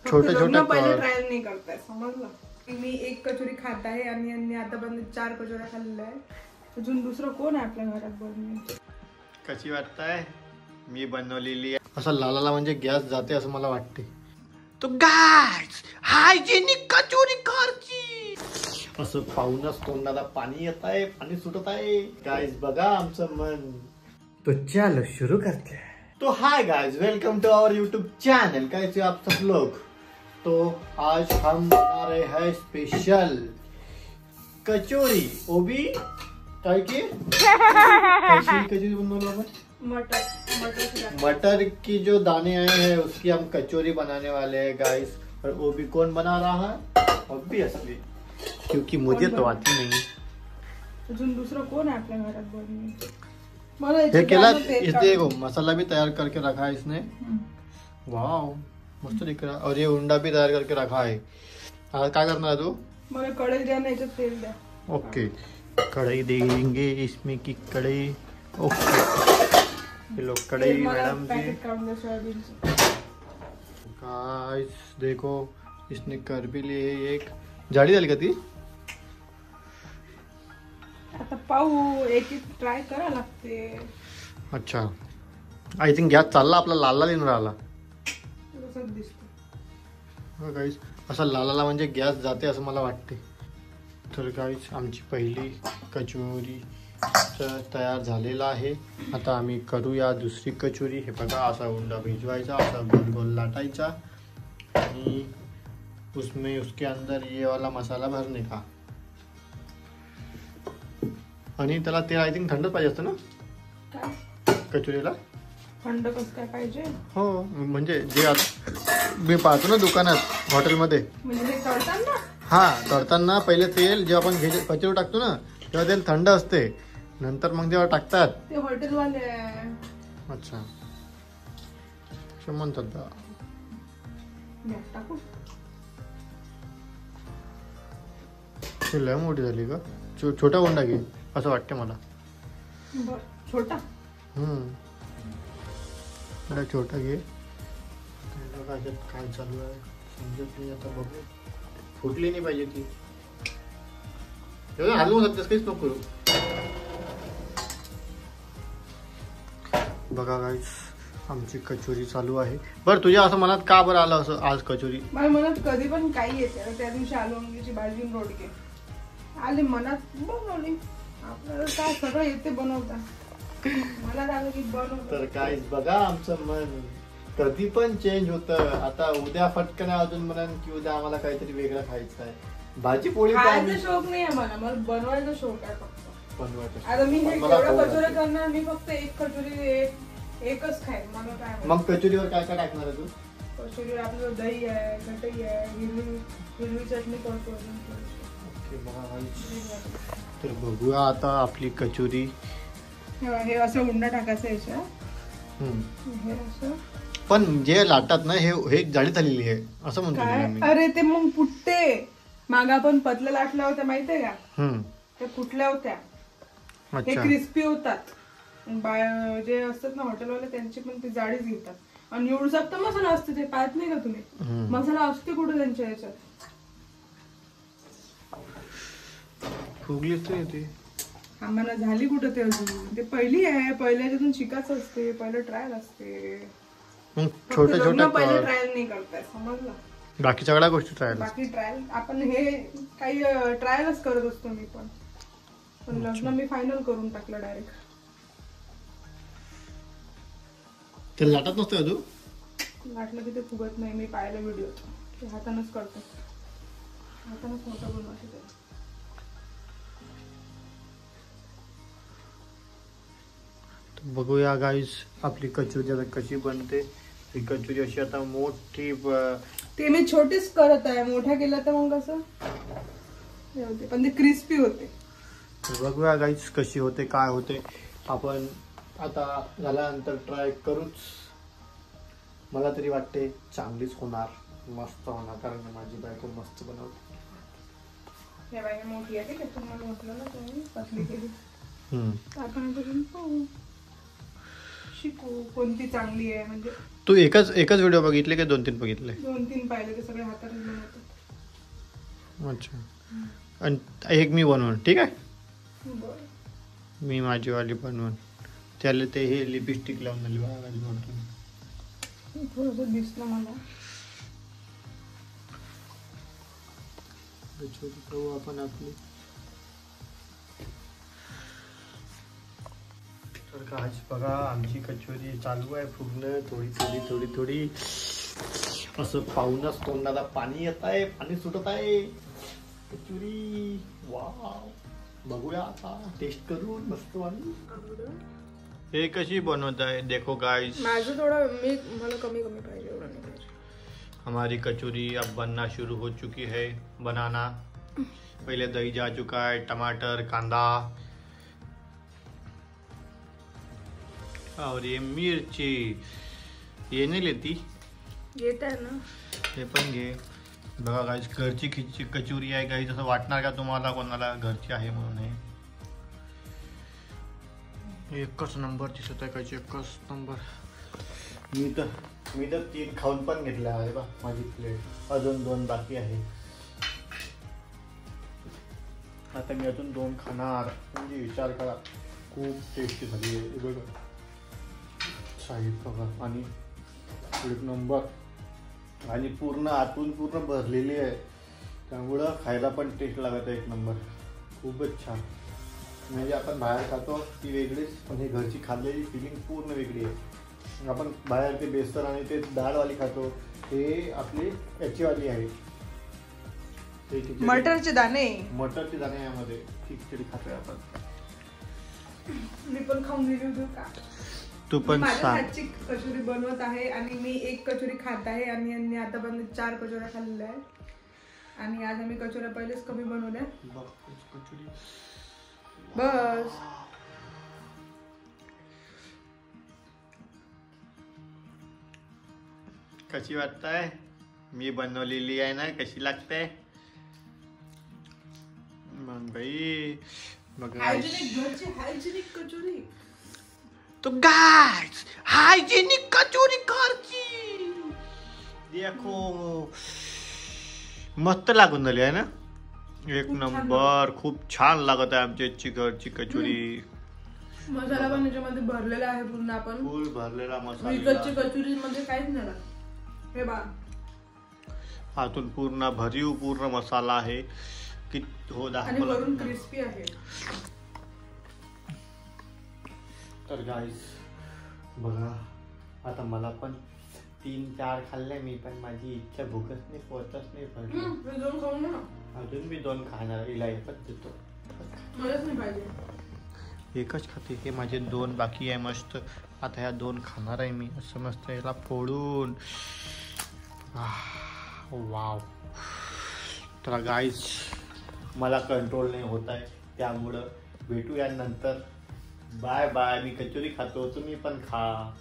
छोटे छोटे पहिले ट्रायल नाही करताय, समजलं? मी एक कचोरी खात आहे आणि आता पण 4 कचोऱ्या खाल्लेल्या आहे. अजून दुसरं कोण आहे आपल्या घरात बनवून? कशी वाटताय? मी बनवलेली आहे. असं लालाला म्हणजे गॅस जाते असं मला वाटते. तो गाइस हायजेनिक कचोरी खायची. असं पाहूनच तोंडाला पाणी येत आहे, पाणी सुटत आहे. गाइस बघा आमचं मन. तो चलो शुरू करते हैं. तो hi guys, welcome to our YouTube channel. कैसे आप सब लोग? तो आज हम बना रहे हैं स्पेशल कचोरी. ओबी काय की कचोरी बनवलो आपण? मटर की जो दाने आए हैं उसकी हम कचोरी बनाने वाले हैं गाइस. और वो भी कौन बना रहा है? ऑब्वियसली, क्योंकि मुझे तो आती नहीं. अजून दुसरं कोण आहे आपल्या घरात बनवून? ये केला इसने मसाला भी तैयार करके रखा है इसने. वाव मस्त दिख रहा है. और ये उंडा भी तैयार करके रखा है. आता काय करणार है तू? मला कढई द्या, नाही तर तेल द्या. ओके, कढ़ाई देंगे इसमें की कढ़ाई. ओके, ये लो कढ़ाई मैडम जी. गाइस देखो इसने कर भी ली है. एक जाडी झाली का ती? आता पाहू, एक ट्राय करा लागते. अच्छा, आय थिंक गॅस चालला आपला. लालला लिहून राहिला गाइस. असं लालाला म्हणजे गॅस जाते असं मला वाटते. तर गाइस आमची पहिली कचोरी तयार झालेला आहे. आता आम्ही करूया दुसरी कचोरी. हे बघा, असा उंडा भिजवायचा, असा गोल गोल लाटायचा आणि उसमें उसके अंदर ये वाला मसाला भरने का. आणि त्याला तेल आय थिंक थंडच पाहिजे असतं ना कचोरीला? थंड कसं काय पाहिजे? हो, म्हणजे जे मी पाहतो ना दुकानात, हॉटेलमध्ये, म्हणजे तळताना. हा, तळताना पहिले तेल जेव्हा आपण कचोरी टाकतो ना तेव्हा तेल थंड असते, नंतर मग जेव्हा टाकतात ते हॉटेलवाले. अच्छा, म्हणतात टाकू. लय मोठी झाली का? छोटा उंडा घे असं वाटतं मला. छोटा छोटा घे. काय चालू आहे समजत नाही आता. बघू, फुटली नाही पाहिजे ती. हलवू शकतेस, काहीच नको करू. बघा गाइस आमची कचोरी चालू आहे. बरं, तुझ्या असं मनात का बरं आलं असं आज कचोरी? माझ्या मनात कधी पण काही येते. त्या दिवशी आलू वांग्याची भाजी रोडके आले मनात, बनवली. आपल्याला काय सगळं येते बनवता. मला लागलं की बनवतो. तर गाइस बघा आमचं मन कधी पण चेंज होतं. आता उद्या फटकन अजून म्हणाल की उद्या आम्हाला काहीतरी वेगळं खायचं आहे. भाजी पोळी खायचा शौक नाही आहे मला बनवायचा शौक आहे फक्त. आता मी हे कचोरी करणार, मी फक्त एक कचोरी एकच खाईन. मला काय मग कचोरीवर काय काय टाकणार आहे तू? कचोरीवर आपलं दही आहे, कटई आहे, हिरवी चटणी करतो. तर बघूया आता आपली कचोरी. हे असं उंडा टाकायचं याच्यात. हे असं पण जे लाटतात ना हे जाडी झालेली आहे असं म्हणतो. अरे ते मग फुटते. माग आपण पतल्या लाटल्या होत्या माहितीये का? त्या फुटल्या होत्या. हे क्रिस्पी होतात. जे असतात ना हॉटेलवाले त्यांची पण ती जाडीच घेतात. आणि एवढं तर मसाला असते, ते पाहत नाही का तुम्ही? मसाला असते कुठे त्यांच्या याच्यात? फुगलीच नाही आम्हाला झाली कुठं ते अजून. ते पहिली आहे, पहिल्या याच्यातून शिकायचं असते, पहिलं ट्रायल असते. छोटे छोटे पहिले ट्रायल नाही करताय, समजलं? बाकी सगळ्या गोष्टी ट्रायल. बाकी ट्रायल आपण हे काही ट्रायलच करत असतो. मी पण लग्न मी फायनल करून टाकलं डायरेक्ट. ते लाटत नसतं अजून? लाटलं की ते फुगत नाही. मी पाहिलं व्हिडिओ, ते हातानच करतो. हातानच मोठा बनवायचं. बघूया गाइस आपली कचोरी आता कशी बनते. ही कचोरी अशी आता मोठी. ते मी छोटीच करत आहे, मोठा केला तर मग कसं होते, पण ते क्रिस्पी होते. बघूया गाइस कशी होते, काय होते. आपण आता झाल्यानंतर ट्राय करूच. मला तरी वाटते चांगलीच होणार, मस्त होणार, कारण माझी बायको मस्त बनवते. हे बाई मोठी आहे का? तुम्हाला म्हटलं ना तुम्ही पतली केली. आपण शिकू कोणती चांगली आहे. म्हणजे तू एकच व्हिडिओ बघितले का 2-3 बघितले? 2-3 पाहिले, ते सगळे हाताने बनवतात. अच्छा. आणि एक मी बनवून, ठीक आहे? बरं. मी माझीवाली बनवून त्याला ते हे लिपस्टिक लावून दिली बघा. थोडंसं दिसलं मला. आपण आपली तर आज बघा आमची कचोरी चालू आहे पूर्ण थोडी असं पाहूनच तोंडाला पाणी येत आहे, पाणी सुटत आहे. कचोरी वाव. बघूया आता टेस्ट करून मस्त वाली. हे कशी बनवत आहे देखो गाइस. माझं थोडं मला कमी पाहिजे, एवढं नाही पाहिजे. हमारी कचौरी अब बनना शुरू हो चुकी है बनाना. पहले दही जा चुका है, टमाटर, कांदा और ये मिर्ची. ये नहीं लेती, येत आहे ना. हे पण घे. बघा गाईस घरची कचोरी आहे गाईस. असं वाटणार का तुम्हाला कोणाला घरची आहे म्हणून? हे एकच नंबर दिसत आहे गाईस, एकच नंबर. मी तर 3 खाऊन पण घेतले आहे बा. माझी प्लेट अजून 2 बाकी आहे. आता मी अजून 2 खाणार. म्हणजे विचार करा, खूप टेस्टी झाली आहे. बघा साईड बघा. आणि एक नंबर. आणि पूर्ण आतून पूर्ण भरलेली आहे, त्यामुळं खायला पण टेस्ट लागत आहे एक नंबर. खूपच छान. म्हणजे आपण बाहेर खातो ती वेगळीच, पण ही घरची खाल्लेली फिलिंग पूर्ण वेगळी आहे. आपण बाहेर ते बेसन आणि ते डाळवाली खातो, हे आपली याचीवाली आहे. मटरचे दाणे यामध्ये खिचडी खातोय आपण. मी पण खाऊन गेली होती का? तू पण माझ्या हातची कचोरी बनवत आहे आणि मी 1 कचोरी खात आहे आणि यांनी आतापर्यंत 4 कचोऱ्या खाल्लेल्या आहेत. आणि आज आम्ही कचोऱ्या पहिलेच कमी बनवल्या. बस कशी वाटतंय? मी बनवलेली आहे ना, कशी लागते मग बाई? घरची हायजेनिक कचोरी. तो गाइस हायजेनिक कचोरी घरची देखो मस्त लागून झाली आहे ना. एक नंबर. खूप छान लागत आहे आमची घरची कचोरी. मसाला पण याच्यामध्ये भरलेला आहे पूर्ण. आपण फुल भरलेला मसाला. विकतची कचोरी मध्ये काहीच नाही. हे बा आतून पूर्ण भरीव पूर्ण मसाला आहे की हो आणि वरून क्रिस्पी आहे. तर गाईस बघा, आता मला पण 3-4 खाल्ले मी, पण माझी इच्छा भूकच नाही, पोटच नाही भरली. अजून मी 2 खाणार. इला एकच देतो, मलाच नाही पाहिजे. एकच खाते. हे माझे 2 बाकी आहे मस्त. आता ह्या 2 खाणार आहे मी असं मस्त याला फोडून. वाव. तर गाईस मला कंट्रोल नाही होत आहे, त्यामुळं भेटूया नंतर. Bye bye. मी कचोरी खातो, तुम्ही पण खा.